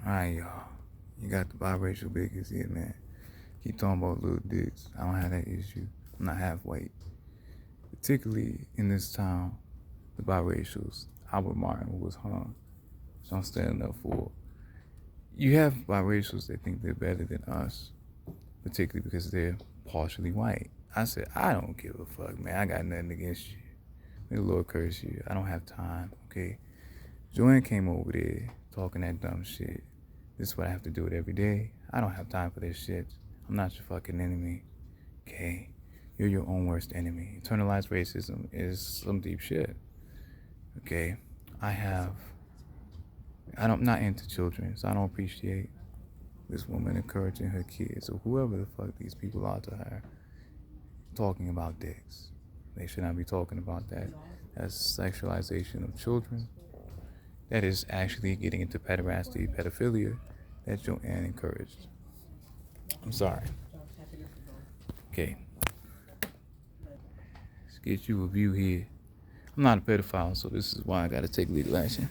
Alright, y'all. You got the biracial biggest here, man. Keep talking about little dicks. I don't have that issue. I'm not half white. Particularly in this town, the biracials, Albert Martin was hung. So I'm standing up for. You have biracials that think they're better than us, particularly because they're partially white. I said, I don't give a fuck, man. I got nothing against you. May the Lord curse you. I don't have time, okay? Joanne came over there talking that dumb shit. This is what I have to do it every day. I don't have time for this shit. I'm not your fucking enemy, okay? You're your own worst enemy. Internalized racism is some deep shit, okay? I'm not into children, so I don't appreciate this woman encouraging her kids or whoever the fuck these people are to her talking about dicks. They should not be talking about that. That's sexualization of children. That is actually getting into pederasty, pedophilia that Joanne encouraged. I'm sorry. Okay. Let's get you a view here. I'm not a pedophile, so this is why I gotta take legal action.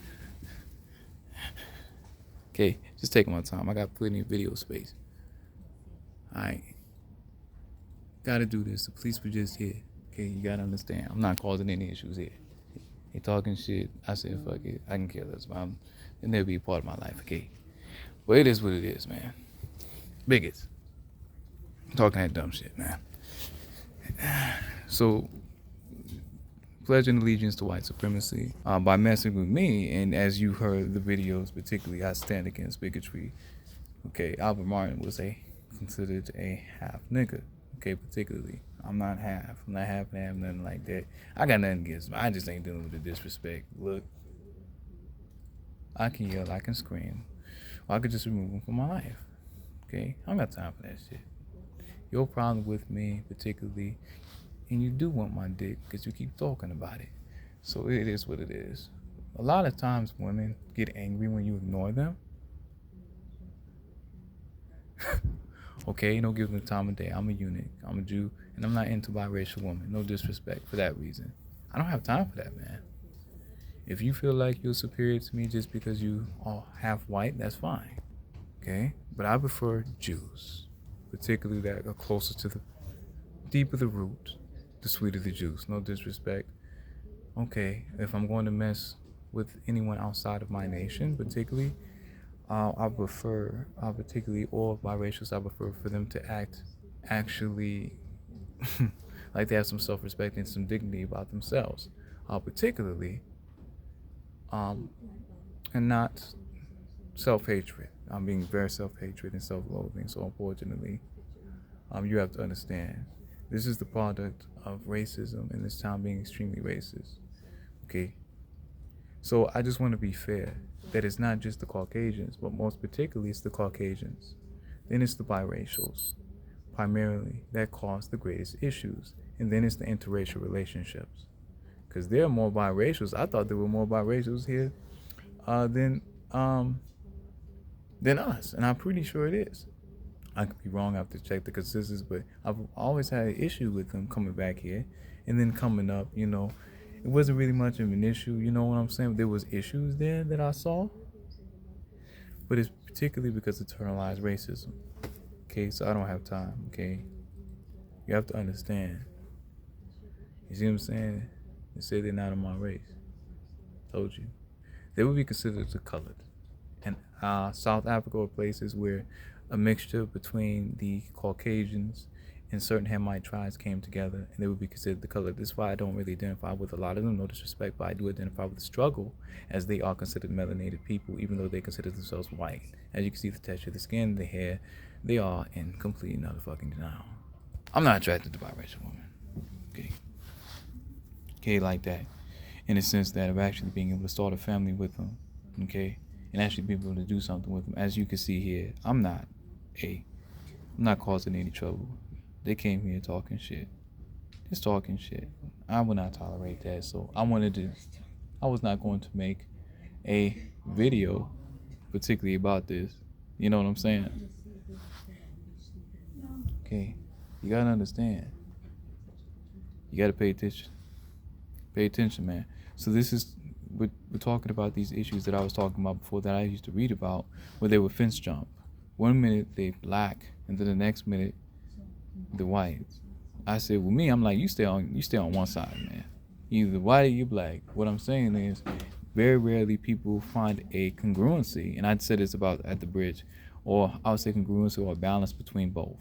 Okay, just taking my time. I got plenty of video space. Alright. Gotta do this. The police were just here. Okay, you gotta understand. I'm not causing any issues here. They talking shit. I said, fuck it. I can kill this. And they'll be a part of my life, okay? But it is what it is, man. Bigots. Talking that dumb shit, man. So, pledging allegiance to white supremacy by messing with me, and as you heard the videos, particularly, I stand against bigotry. Okay, Albert Martin was considered a half nigga. Okay, particularly. I'm not half and half, nothing like that. I got nothing against him. I just ain't dealing with the disrespect. Look, I can yell, I can scream, or I could just remove him from my life. Okay, I don't got time for that shit. Your problem with me, particularly, and you do want my dick because you keep talking about it. So it is what it is. A lot of times women get angry when you ignore them. Okay, don't give them the time of day. I'm a eunuch, I'm a Jew, and I'm not into biracial women. No disrespect for that reason. I don't have time for that, man. If you feel like you're superior to me just because you are half white, that's fine. Okay? But I prefer Jews, particularly that are closer to the deeper the root, the sweeter the juice. No disrespect. Okay, if I'm going to mess with anyone outside of my nation, particularly, I prefer, particularly all biracials, I prefer for them to act actually like they have some self-respect and some dignity about themselves, particularly, and not self-hatred. I'm being very self-hatred and self-loathing. So unfortunately, you have to understand, this is the product of racism and this town being extremely racist. Okay, so I just want to be fair that it's not just the Caucasians, but most particularly it's the Caucasians. Then it's the biracials, primarily, that cause the greatest issues. And then it's the interracial relationships. Because there are more biracials. I thought there were more biracials here than us. And I'm pretty sure it is. I could be wrong. I have to check the consensus, but I've always had an issue with them coming back here and then coming up, it wasn't really much of an issue, you know what I'm saying? There was issues there that I saw, but it's particularly because of internalized racism. Okay, so I don't have time, okay? You have to understand. You see what I'm saying? They say they're not of my race. Told you. They would be considered the colored. And South Africa are places where a mixture between the Caucasians and certain Hamite tribes came together, and they would be considered the color. This is why I don't really identify with a lot of them, no disrespect, but I do identify with the struggle, as they are considered melanated people, even though they consider themselves white. As you can see, the texture of the skin, the hair, they are in complete and utter fucking denial. I'm not attracted to biracial women. Okay. Okay, like that. In the sense that of actually being able to start a family with them. Okay. And actually be able to do something with them. As you can see here, I'm not causing any trouble. They came here talking shit. Just talking shit. I would not tolerate that. So I was not going to make a video particularly about this. You know what I'm saying? Okay. You gotta understand. You gotta pay attention. Pay attention, man. So this is we're talking about these issues that I was talking about before that I used to read about, where they would fence jump. 1 minute they black, and then the next minute the white. I said, well, me, I'm like, you stay on one side, man. You either white or you black. What I'm saying is, very rarely people find a congruency, and I'd say this about at the bridge, or I would say congruency or a balance between both.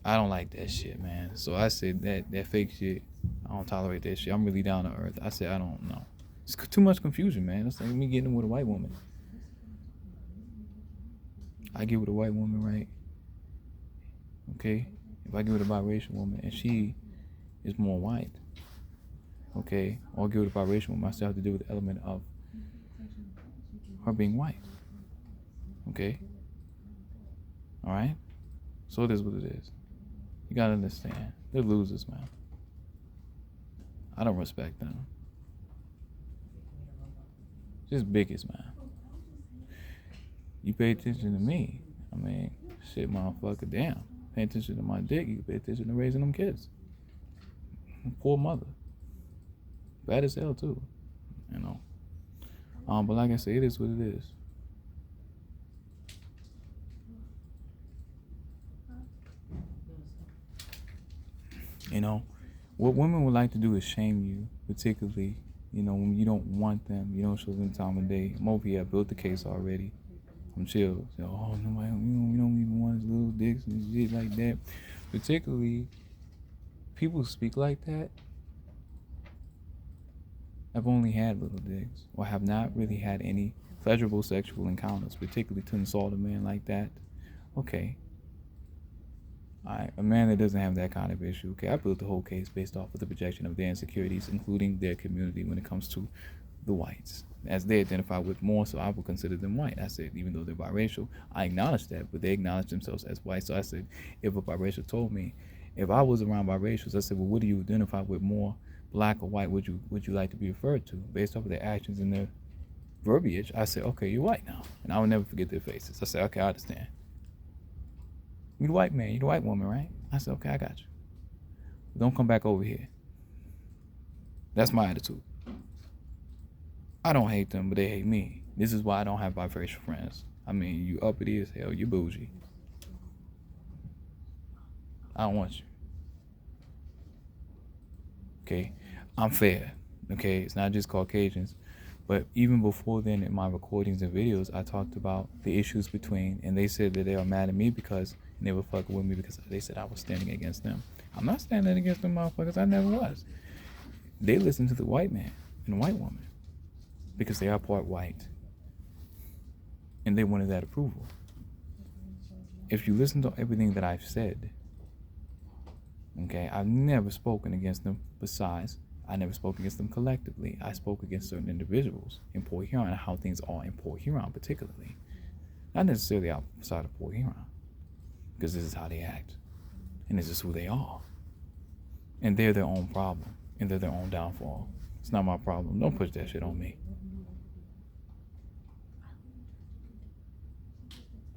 I don't like that shit, man. So I said that fake shit, I don't tolerate that shit. I'm really down to earth. I said, I don't know. It's too much confusion, man. It's like me getting with a white woman. I get with a white woman, right? Okay? If I get with a biracial woman and she is more white, okay? Or I get with a biracial woman, I still have to deal with the element of her being white. Okay? Alright? So it is what it is. You gotta understand. They're losers, man. I don't respect them. Just bigots, man. You pay attention to me. I mean, shit, motherfucker, damn. Pay attention to my dick, you pay attention to raising them kids. Poor mother. Bad as hell, too. You know. But like I say, it is what it is. You know, what women would like to do is shame you, particularly, you know, when you don't want them, you don't show them time of day. I'm over here, I built the case already. I'm chill. So, oh, nobody, we don't even want his little dicks and shit like that. Particularly, people who speak like that have only had little dicks or have not really had any pleasurable sexual encounters, particularly to insult a man like that. Okay. A man that doesn't have that kind of issue, okay, I built the whole case based off of the projection of their insecurities, including their community when it comes to the whites, as they identify with more, so I would consider them white. I said, even though they're biracial, I acknowledge that, but they acknowledge themselves as white. So I said, if a biracial told me, if I was around biracials, I said, well, what do you identify with more, black or white, would you like to be referred to? Based off of their actions and their verbiage, I said, okay, you're white now. And I will never forget their faces. I said, okay, I understand. You the white man, you the white woman, right? I said, okay, I got you. Don't come back over here. That's my attitude. I don't hate them, but they hate me. This is why I don't have biracial friends. I mean, you uppity as hell, you bougie. I don't want you. Okay? I'm fair. Okay? It's not just Caucasians. But even before then, in my recordings and videos, I talked about the issues between, and they said that they were mad at me because, and they were fucking with me because they said I was standing against them. I'm not standing against them motherfuckers. I never was. They listen to the white man and the white woman because they are part white. And they wanted that approval. If you listen to everything that I've said, okay, I've never spoken against them. Besides, I never spoke against them collectively. I spoke against certain individuals in Port Huron and how things are in Port Huron particularly. Not necessarily outside of Port Huron, because this is how they act. And this is who they are. And they're their own problem. And they're their own downfall. It's not my problem. Don't push that shit on me.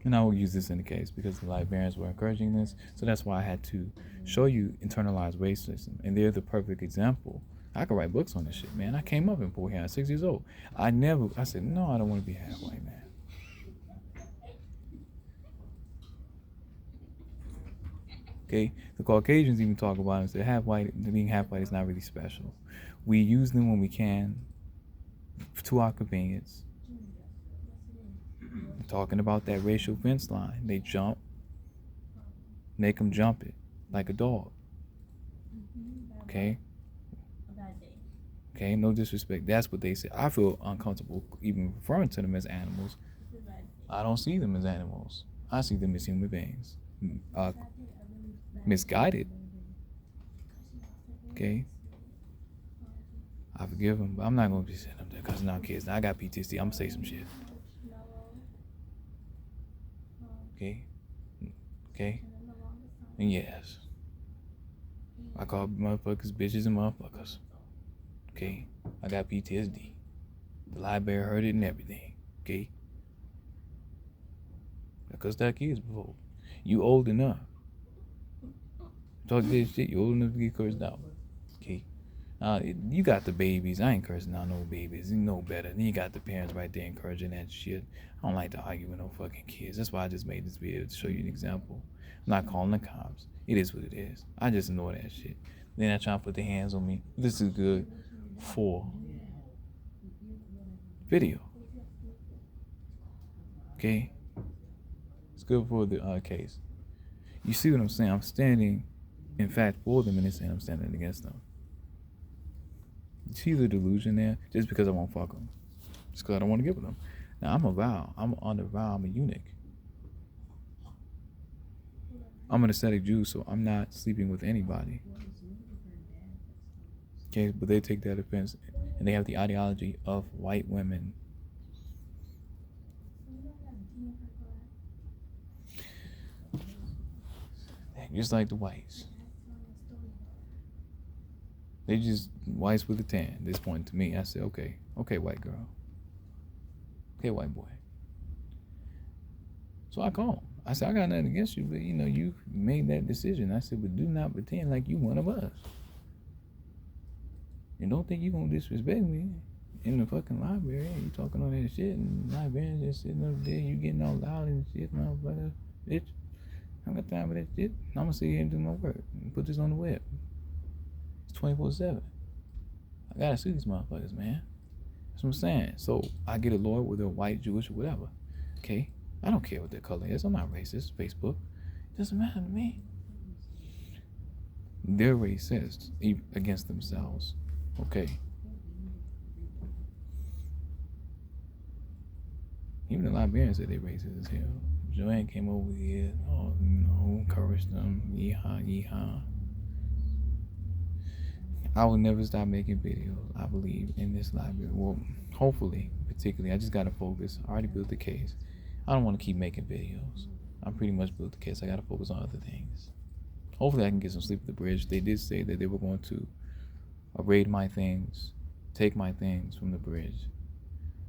And I will use this in the case because the librarians were encouraging this. So that's why I had to show you internalized racism. And they're the perfect example. I could write books on this shit, man. I came up in Port Huron at 6 years old. I said, no, I don't want to be half white, man. Okay? The Caucasians even talk about it. Say being half white is not really special. We use them when we can to our convenience. Talking about that racial fence line. They jump. Make them jump it like a dog. Okay? Okay, no disrespect. That's what they say. I feel uncomfortable even referring to them as animals. I don't see them as animals. I see them as human beings. Misguided. Okay? I forgive them, but I'm not going to be sitting up there cussing out kids. Now, I got PTSD. I'm going to say some shit. Okay? Okay? And yes. I call motherfuckers bitches and motherfuckers. Okay? I got PTSD. The library heard it and everything. Okay? I cussed out kids before. You old enough. Talk this shit, you old enough to get cursed out. Okay? You got the babies. I ain't cursing out no babies. You know better. Then you got the parents right there encouraging that shit. I don't like to argue with no fucking kids. That's why I just made this video to show you an example. I'm not calling the cops. It is what it is. I just ignore that shit. Then I try to put their hands on me. This is good for video. Okay? It's good for the case. You see what I'm saying? I'm standing, in fact, for them, and they're saying I'm standing against them. You see the delusion there? Just because I won't fuck them. Just because I don't want to get with them. Now, I'm a vow. I'm under vow. I'm a eunuch. I'm an ascetic Jew, so I'm not sleeping with anybody. Okay, but they take that offense, and they have the ideology of white women. Just like the whites. They just whites with a tan at this point to me. I said, okay, white girl. Okay, white boy. So I called him. I said, I got nothing against you, but you made that decision. I said, but do not pretend like you one of us. And don't think you gonna disrespect me in the fucking library. You talking all that shit, and the librarian just sitting up there, you getting all loud and shit, motherfucker, bitch. I don't got time for that shit. I'm gonna sit here and do my work and put this on the web. It's 24/7. I gotta see these motherfuckers, man. That's what I'm saying. So I get a lawyer, whether white, Jewish, or whatever. Okay? I don't care what their color is. I'm not racist. Facebook. It doesn't matter to me. They're racist against themselves. Okay? Even the librarian said they racist as hell. Joanne came over here, encouraged them, yeehaw, yeehaw. I will never stop making videos, I believe, in this library. Well, hopefully, particularly, I just gotta focus. I already built the case. I don't want to keep making videos. I pretty much built the case. I gotta focus on other things. Hopefully I can get some sleep at the bridge. They did say that they were going to raid my things, take my things from the bridge.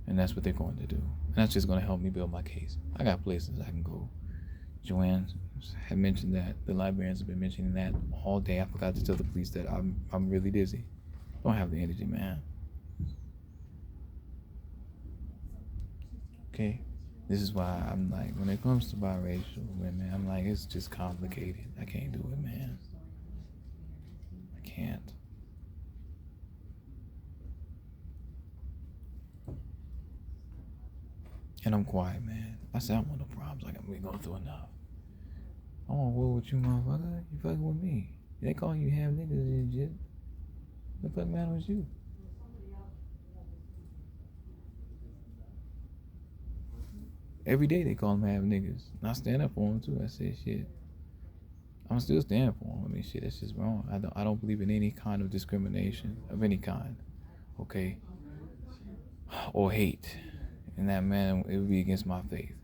And that's what they're going to do. And that's just going to help me build my case. I got places I can go. Joanne had mentioned that. The librarians have been mentioning that all day. I forgot to tell the police that I'm really dizzy. Don't have the energy, man. Okay? This is why I'm like, when it comes to biracial women, I'm like, it's just complicated. I can't do it, man. I can't. And I'm quiet, man. I said, I want no problems. Like, we going through enough. I want to war with you, motherfucker. You fucking with me. They call you half niggas and shit. What the fuck matter with you? Every day they call them half niggas. And I stand up for them, too. I said, shit. I'm still standing for them. I mean, shit, that's just wrong. I don't believe in any kind of discrimination of any kind. Okay? Or hate. And that, man, it would be against my faith.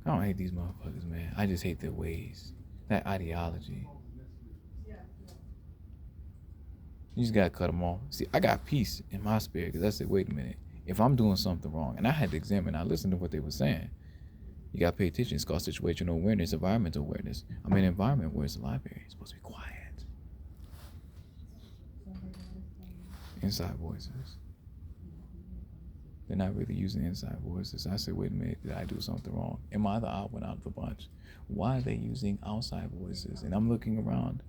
I don't hate these motherfuckers, man. I just hate their ways. That ideology. You just gotta cut them off. See, I got peace in my spirit because I said, wait a minute. If I'm doing something wrong, and I had to examine, I listened to what they were saying. You gotta pay attention. It's called situational awareness, environmental awareness. I'm in an environment where it's a library. It's supposed to be quiet. Inside voices. They're not really using inside voices. I said, wait a minute, did I do something wrong? Am I the odd one out of the bunch? Why are they using outside voices? And I'm looking around,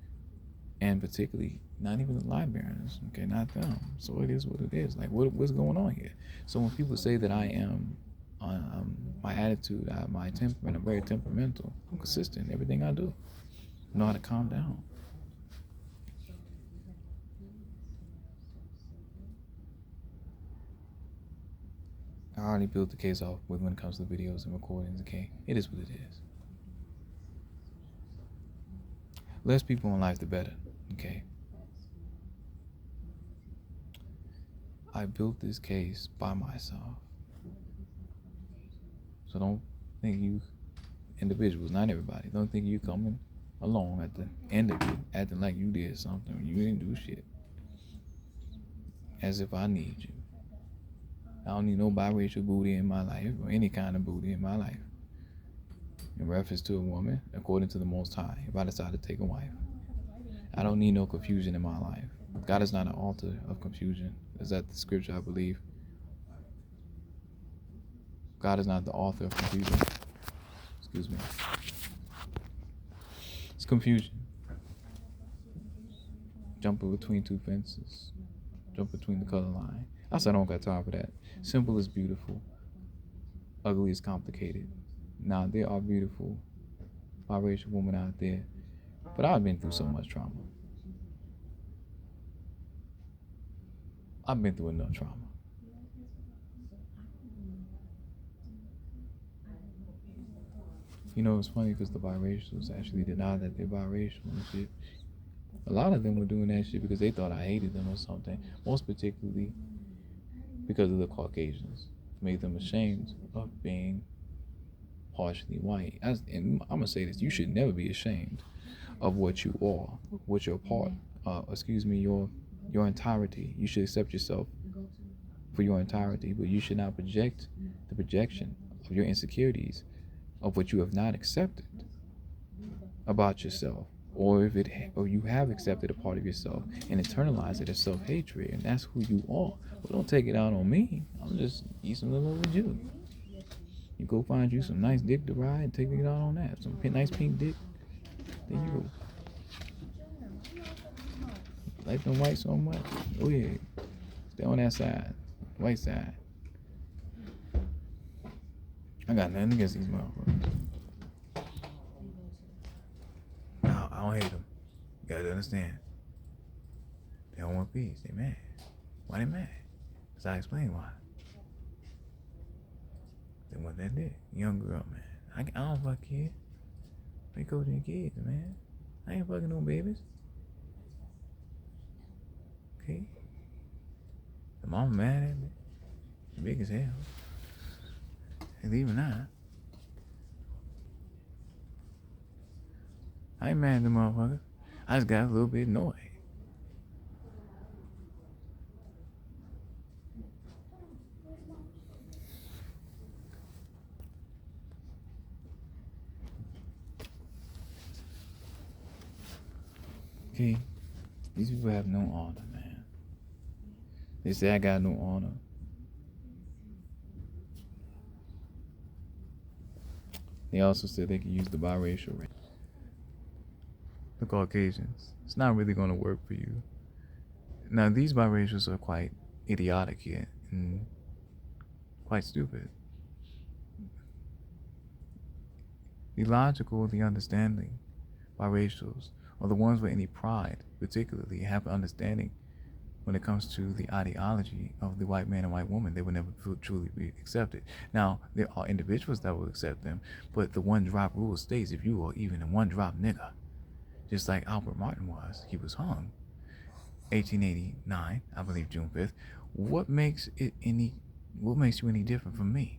and particularly, not even the librarians, okay, not them. So it is what it is. Like, what's going on here? So when people say that I am, my attitude, my temperament, I'm very temperamental. I'm consistent in everything I do. I know how to calm down. I already built the case off with when it comes to videos and recordings, okay? It is what it is. Less people in life, the better, okay? I built this case by myself. So don't think you individuals, not everybody, don't think you coming along at the end of it, acting like you did something. You didn't do shit. As if I need you. I don't need no biracial booty in my life or any kind of booty in my life. in reference to a woman, according to the Most High, if I decide to take a wife. I don't need no confusion in my life. God is not an author of confusion. Is that the scripture, I believe? God is not the author of confusion. Excuse me. It's confusion. Jumping between two fences. Jump between the color line. I said I don't got time for that. Simple is beautiful. Ugly is complicated. Now, there are beautiful biracial women out there, but I've been through so much trauma. I've been through enough trauma. You know, it's funny because the biracials actually deny that they're biracial and shit. A lot of them were doing that shit because they thought I hated them or something. Most particularly because of the Caucasians. Made them ashamed of being partially white. And I'm going to say this, you should never be ashamed of what you are, what your part, your entirety. You should accept yourself for your entirety, but you should not project the projection of your insecurities of what you have not accepted about yourself, or you have accepted a part of yourself and internalized it as self-hatred, and that's who you are. Well, don't take it out on me. I'm just eat some little with you. You go find you some nice dick to ride and take it out on that. Some nice pink dick. There you go. Like them white so much. Go ahead. Stay on that side. White side. I got nothing against these motherfuckers. No, I don't hate them. You gotta understand. They don't want peace. They mad. Why they mad? Because I explain why. They want that dick. Young girl, man. I don't fuck kids. They go to your kids, man. I ain't fucking no babies. Okay? The mama mad at me. She big as hell. And even I ain't mad at the motherfucker. I just got a little bit annoyed. Okay, these people have no honor, man. They say I got no honor. They also said they can use the biracial race. The Caucasians. It's not really going to work for you. Now, these biracials are quite idiotic here and quite stupid. The logical, the understanding biracials are the ones with any pride, particularly have an understanding when it comes to the ideology of the white man and white woman. They will never truly be accepted. Now, there are individuals that will accept them, but the one drop rule states if you are even a one drop nigga, just like Albert Martin was, he was hung 1889, I believe June 5th. What makes you any different from me?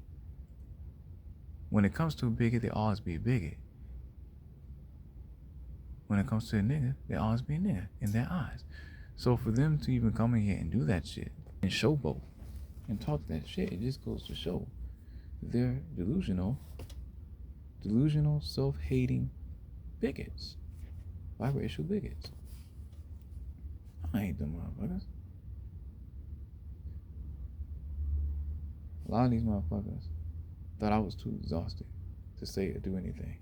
When it comes to a bigot, they always be a bigot. When it comes to a nigga, they always be a nigga in their eyes. So for them to even come in here and do that shit and showboat and talk that shit, it just goes to show they're delusional, self-hating bigots, biracial bigots. I hate them motherfuckers. A lot of these motherfuckers thought I was too exhausted to say or do anything.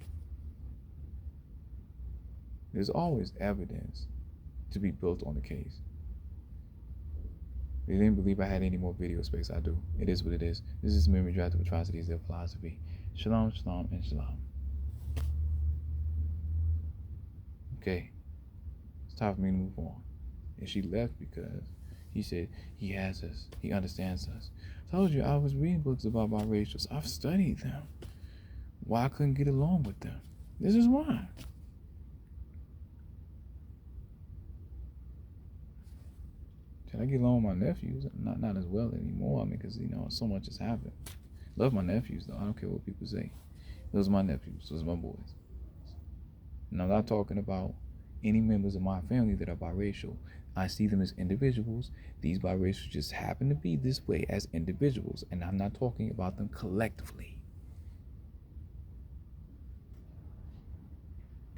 There's always evidence to be built on the case. They didn't believe I had any more video space. I do. It is what it is. This is Memory Drive to Atrocities, their philosophy. Shalom, shalom, and shalom. Okay. It's time for me to move on. And she left because he said he has us. He understands us. I told you I was reading books about biracials. I've studied them. Why I couldn't get along with them. This is why. Can I get along with my nephews? Not as well anymore. I mean, because, so much has happened. Love my nephews, though. I don't care what people say. Those are my nephews. Those are my boys. And I'm not talking about any members of my family that are biracial. I see them as individuals. These biracials just happen to be this way as individuals. And I'm not talking about them collectively.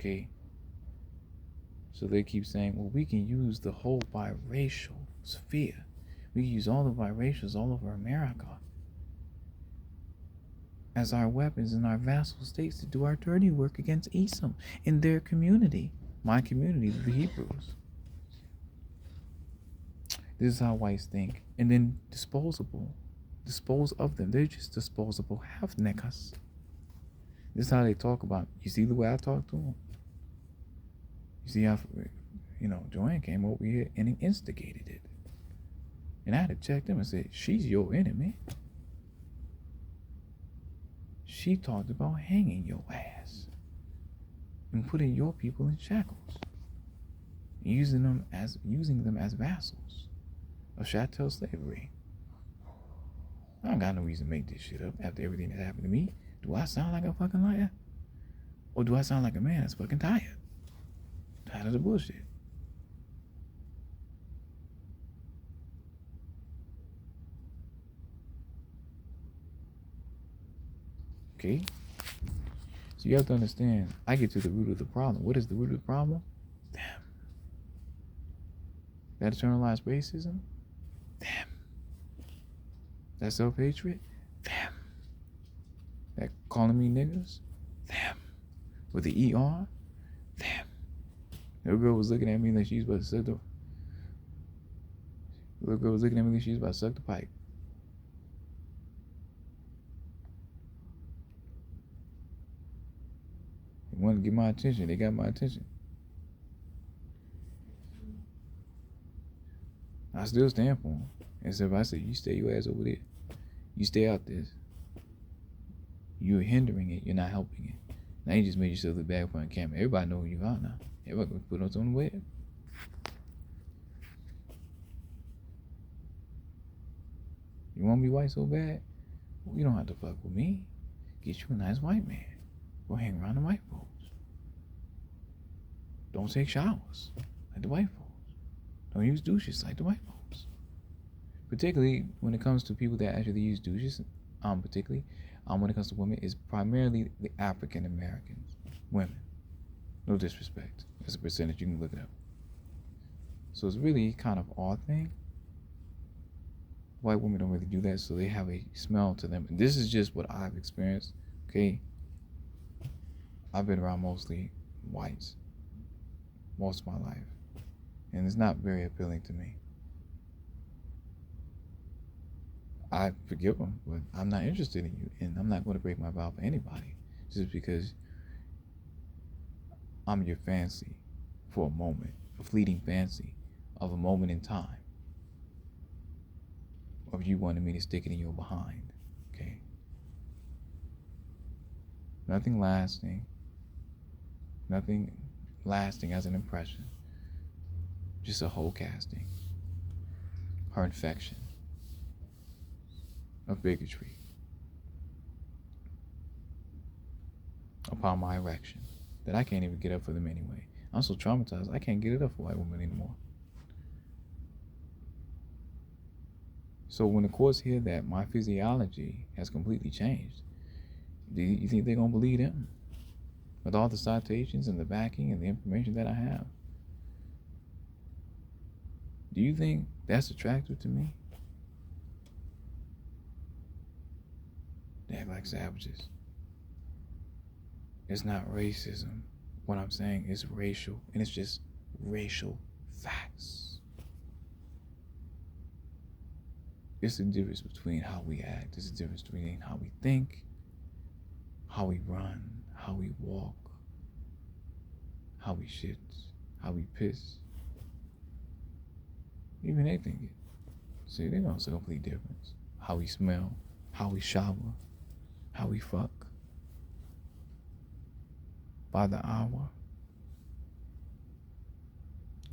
Okay? So they keep saying, well, we can use the whole biracial sphere. We can use all the biracials all over America as our weapons in our vassal states to do our dirty work against Esau in their community. My community, the Hebrews. This is how whites think. And then dispose of them. They're just disposable half niggas. This is how they talk about. You see the way I talk to them? You see how, Joanne came over here and instigated it. And I had to check them and say, she's your enemy. She talked about hanging your ass and putting your people in shackles, using them as vassals of chattel slavery. I don't got no reason to make this shit up after everything that happened to me. Do I sound like a fucking liar? Or do I sound like a man that's fucking tired? Tired of the bullshit. Okay? So you have to understand, I get to the root of the problem. What is the root of the problem? Damn. That internalized racism? Damn. That self-hatred? Damn. That calling me niggas? Damn. With the ER? Damn. Little girl was looking at me like she was about to suck the... Little girl was looking at me like she was about to suck the pipe. They wanted to get my attention. They got my attention. I still stand for them. And so if I say, you stay your ass over there, you stay out this, you're hindering it, you're not helping it. Now you just made yourself look bad on camera. Everybody know who you are now. Everybody gonna put it on the web. You want to be white so bad? Well, you don't have to fuck with me. Get you a nice white man. Go hang around the white folks. Don't take showers like the white folks. Don't use douches like the white folks. Particularly when it comes to people that actually use douches, particularly when it comes to women, is primarily the African Americans, women. No disrespect. There's a percentage, you can look it up. So it's really kind of odd thing. White women don't really do that, so they have a smell to them. And this is just what I've experienced, okay? I've been around mostly whites most of my life, and it's not very appealing to me. I forgive them, but I'm not interested in you, and I'm not going to break my vow for anybody just because I'm your fancy for a moment, a fleeting fancy of a moment in time of you wanting me to stick it in your behind, okay? Nothing lasting as an impression, just a whole casting, her infection of bigotry upon my erection that I can't even get up for them anyway. I'm so traumatized, I can't get it up for white women anymore. So when the courts hear that my physiology has completely changed, do you think they're going to believe them? With all the citations and the backing and the information that I have? Do you think that's attractive to me? They act like savages. It's not racism. What I'm saying is racial, and it's just racial facts. It's the difference between how we act. It's the difference between how we think, how we run, how we walk, how we shit, how we piss. Even they think it. See, they know it's a complete difference. How we smell, how we shower, how we fuck. By the hour,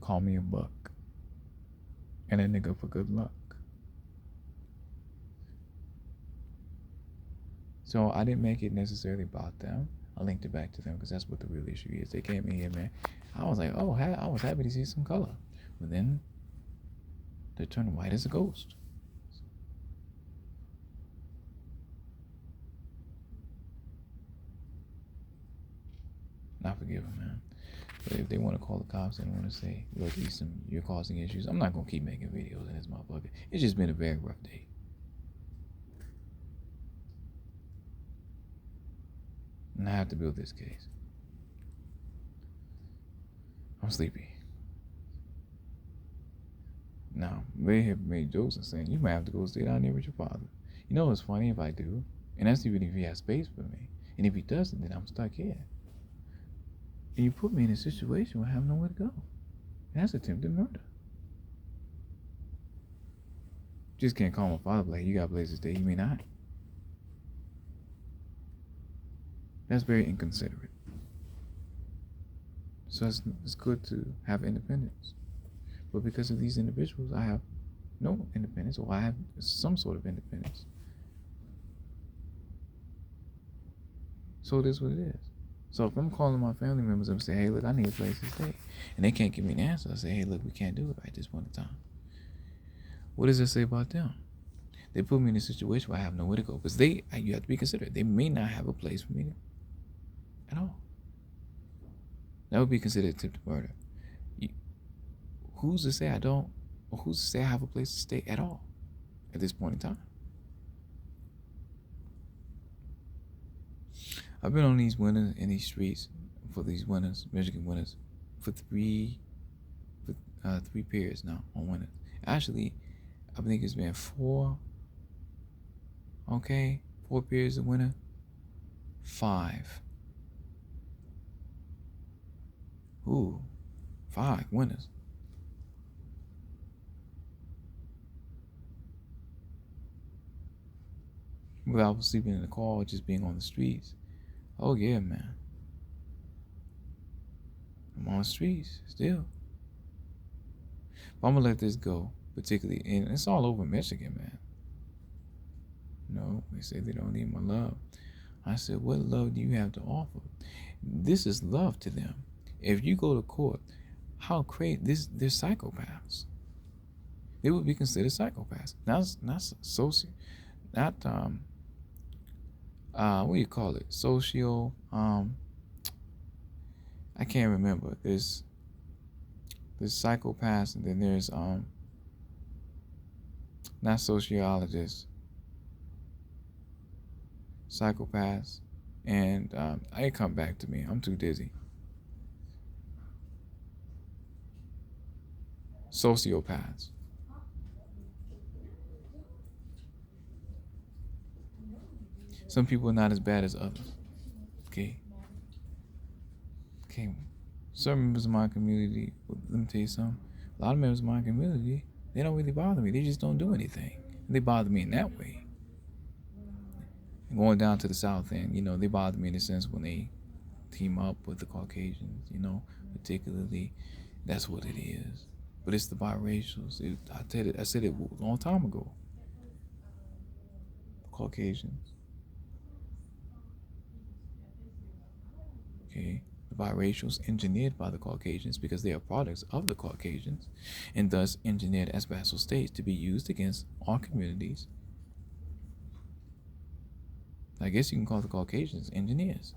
call me a buck and a nigga for good luck. So I didn't make it necessarily about them. I linked it back to them because that's what the real issue is. They came in here, man. I was like, oh, I was happy to see some color. But then they turned white as a ghost. I forgive them, man. But if they want to call the cops and want to say, look, Easton, you're causing issues, I'm not going to keep making videos in this motherfucker. It's just been a very rough day. And I have to build this case. I'm sleepy. Now, they have made jokes and saying, you might have to go stay down there with your father. You know what's funny if I do? And that's even if he has space for me. And if he doesn't, then I'm stuck here. And you put me in a situation where I have nowhere to go. And that's attempted murder. Just can't call my father like, you got a place to stay, you may not. That's very inconsiderate. So it's good to have independence. But because of these individuals, I have no independence, or I have some sort of independence. So it is what it is. So if I'm calling my family members up and say, hey, look, I need a place to stay, and they can't give me an answer, I say, hey, look, we can't do it right this point in time. What does that say about them? They put me in a situation where I have nowhere to go. Because you have to be considerate. They may not have a place for me at all. That would be considered attempted murder. Who's to say I don't, or who's to say I have a place to stay at all at this point in time? I've been on these winters in these streets for these winters, Michigan winters, for three periods now on winters. Actually, I think it's been 4 periods of winter, 5. 5 winters. Without sleeping in the car or just being on the streets. Oh yeah, man. I'm on the streets still. But I'm gonna let this go, particularly, and it's all over Michigan, man. No, they say they don't need my love. I said, what love do you have to offer? This is love to them. If you go to court, how crazy they're psychopaths. They would be considered psychopaths. Not socio, not what do you call it? Socio, I can't remember. There's psychopaths, and then there's not sociologists, psychopaths, and it come back to me. I'm too dizzy. Sociopaths. Some people are not as bad as others. Okay. Some members of my community, let me tell you something. A lot of members of my community, they don't really bother me. They just don't do anything. They bother me in that way. And going down to the South End, they bother me in the sense when they team up with the Caucasians, particularly. That's what it is. But it's the biracials. I said it a long time ago. The Caucasians. Okay. The biracials engineered by the Caucasians because they are products of the Caucasians, and thus engineered as vassal states to be used against our communities. I guess you can call the Caucasians engineers,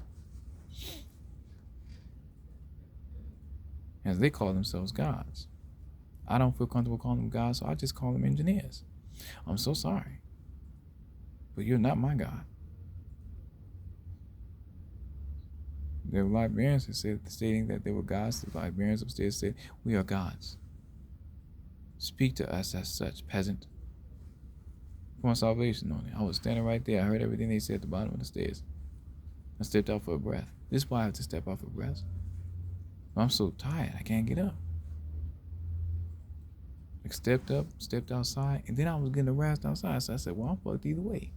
as they call themselves gods. I don't feel comfortable calling them gods, so I just call them engineers. I'm so sorry, but you're not my God. There were Liberians who said, stating that they were gods. The Liberians upstairs said, we are gods. Speak to us as such, peasant. Put my salvation on it. I was standing right there. I heard everything they said at the bottom of the stairs. I stepped out for a breath. This is why I have to step out for a breath. I'm so tired, I can't get up. I stepped up, stepped outside, and then I was getting harassed outside. So I said, well, I'm fucked either way.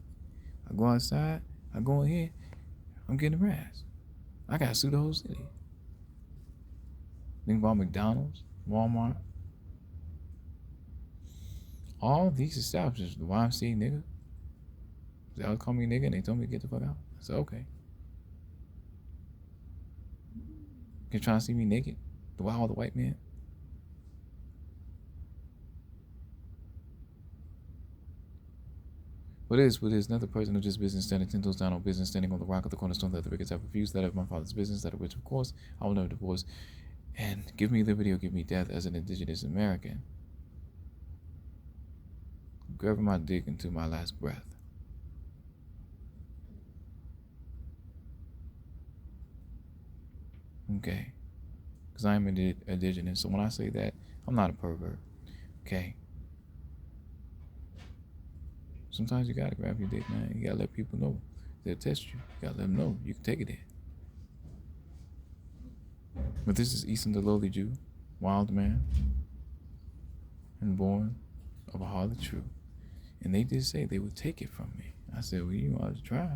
I go outside, I go in here, I'm getting harassed. I gotta sue the whole city. Think about McDonald's, Walmart. All these establishments, the YMCA nigga. They always call me nigga and they told me to get the fuck out. I said, okay. You're trying to see me naked? All the white men? But What is another person of this business standing 10 toes down on business, standing on the rock of the cornerstone that the wicked have refused, that of my father's business, that of which of course I will never divorce, and give me liberty or give me death as an indigenous American. Grabbing my dick into my last breath. Okay. Because I am indigenous. So when I say that, I'm not a pervert. Okay. Sometimes you gotta grab your dick, man. You gotta let people know. They'll test you. You gotta let them know you can take it there. But this is Easton the lowly Jew, wild man, and born of a heart of truth. And they did say they would take it from me. I said, well, you ought to try.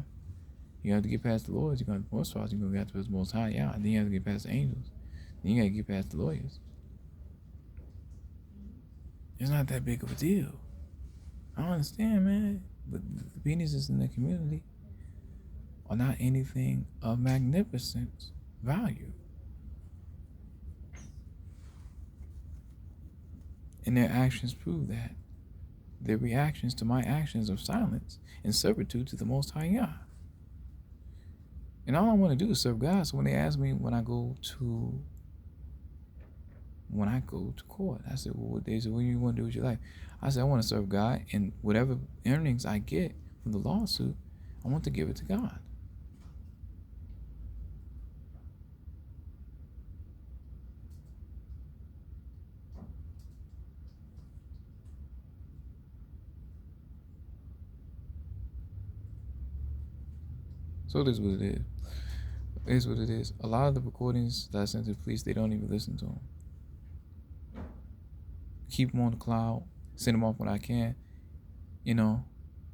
You have to get past the lawyers. You're going to most far, you're going to get to the Most High. Yeah, and then you have to get past the angels. Then you got to get past the lawyers. It's not that big of a deal. I don't understand, man. But the penises in the community are not anything of magnificent value. And their actions prove that. Their reactions to my actions of silence and servitude to the Most High Yah. And all I want to do is serve God. So when they ask me when I go to court, I said, well, what do you want to do with your life? I said, I want to serve God, and whatever earnings I get from the lawsuit, I want to give it to God. So it is what it is. It is what it is. A lot of the recordings that I sent to the police, they don't even listen to them. Keep them on the cloud, send them off when I can. You know,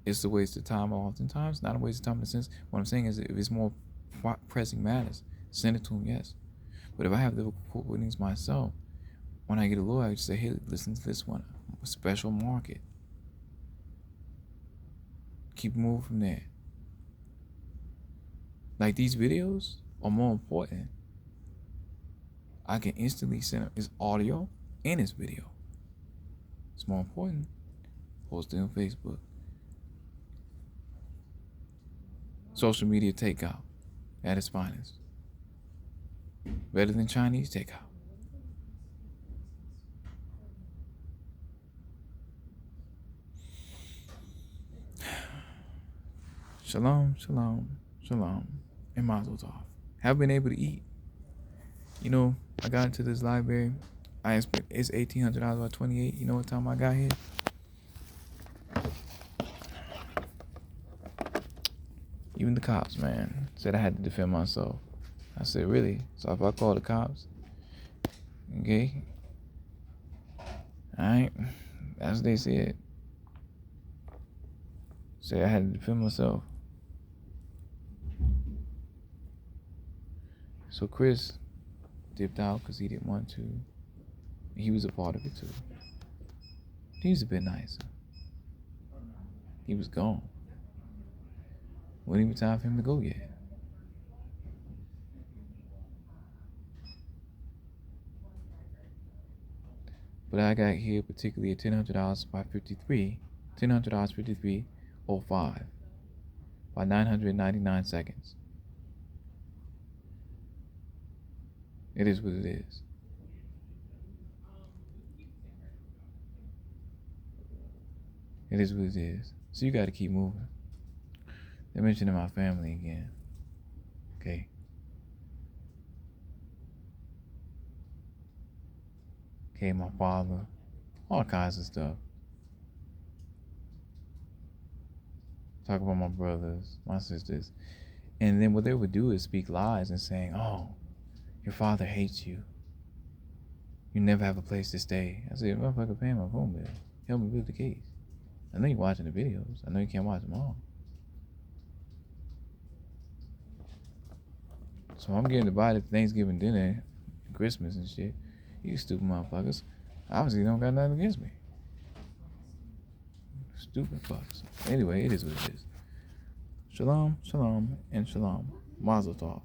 it's a waste of time oftentimes. Not a waste of time in the sense, what I'm saying is if it's more pressing matters, send it to them, yes. But if I have the recordings myself, when I get a lawyer, I just say, hey, listen to this one, a special market. Keep moving from there. Like these videos are more important. I can instantly send it. It's audio and it's video. It's more important. Post it on Facebook. Social media takeout at its finest. Better than Chinese takeout. Shalom, shalom, shalom, and mazel tov. Have been able to eat. You know, I got into this library. I spent it's $1,800 by 28. You know what time I got here? Even the cops, man, said I had to defend myself. I said, really? So if I call the cops, okay, alright, that's what they said. Say I had to defend myself. So Chris dipped out because he didn't want to. He was a part of it too. He was a bit nicer. He was gone. Wasn't even time for him to go yet. But I got here particularly at $1,000 by 53, $1,000 53.05 by 999 seconds. It is what it is. It is what it is. So you got to keep moving. They're mentioning my family again. Okay. Okay, my father. All kinds of stuff. Talk about my brothers, my sisters. And then what they would do is speak lies and saying, oh, your father hates you. You never have a place to stay. I said, motherfucker, paying my phone bill. Help me build the case. I know you're watching the videos. I know you can't watch them all. So I'm getting to buy the Thanksgiving dinner, Christmas and shit. You stupid motherfuckers. Obviously don't got nothing against me. Stupid fucks. Anyway, it is what it is. Shalom, shalom, and shalom. Mazel tov.